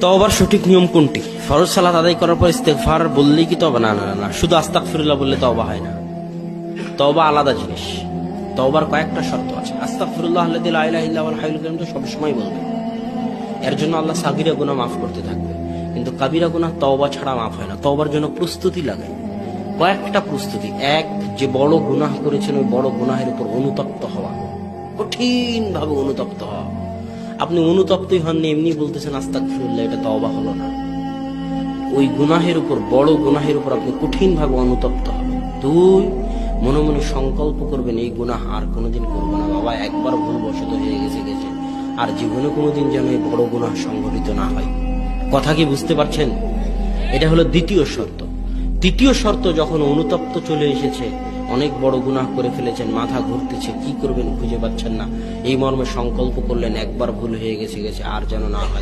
তওবার সঠিক নিয়ম কোনটি? ফরজ সালাত আদায় করার পর ইস্তেগফার বললেই কি তওবা? না না না, শুধু আস্তাগফিরুল্লাহ বললে তওবা হয় না। তওবা আলাদা জিনিস। তওবার কয়েকটা শর্ত আছে। আস্তাগফিরুল্লাহ আল্লাযী লা ইলাহা ইল্লা হুয়াল হাইয়ুল কাইয়ুম তো সবসময় বলবে। এর জন্য আল্লাহ সাগীরা গুনাহ মাফ করতে থাকবে, কিন্তু কাবীরা গুনাহ তওবা ছাড়া মাফ হয় না। তওবার জন্য প্রস্তুতি লাগে, কয়েকটা প্রস্তুতি। এক, যে বড় গুনাহ করেছেন ওই বড় গুনাহের উপর অনুতপ্ত হওয়া, কঠিন ভাবে অনুতপ্ত হওয়া। আপনি অনুতপ্তই হননি, এমনি বলতেছেন আস্তাগফিরুল্লাহ, এটা তওবা হলো না। ওই গুনাহের উপর, বড় গুনাহের উপর আপনি কঠিন ভাবে অনুতপ্ত হবেন। দুই, মনে মনে সংকল্প করবেন এই গুনাহ আর কোনোদিন করবো না। বাবা, একবার ভুলবশত হয়ে গেছে, আর জীবনে কোনোদিন যেন এই বড় গুনাহ সংঘটিত না হয়। কথা কি বুঝতে পারছেন? এটা হলো দ্বিতীয় শর্ত। তৃতীয় শর্ত, যখন অনুতপ্ত চলে এসেছে, অনেক বড় গুনাহ করে ফেলেছেন, মাথা ঘুরতেছে, কি করবেন খুঁজে পাচ্ছেন না, এই মর্মে সংকল্প করলেন একবার ভুল হয়ে গেছে, আর যেন না হয়।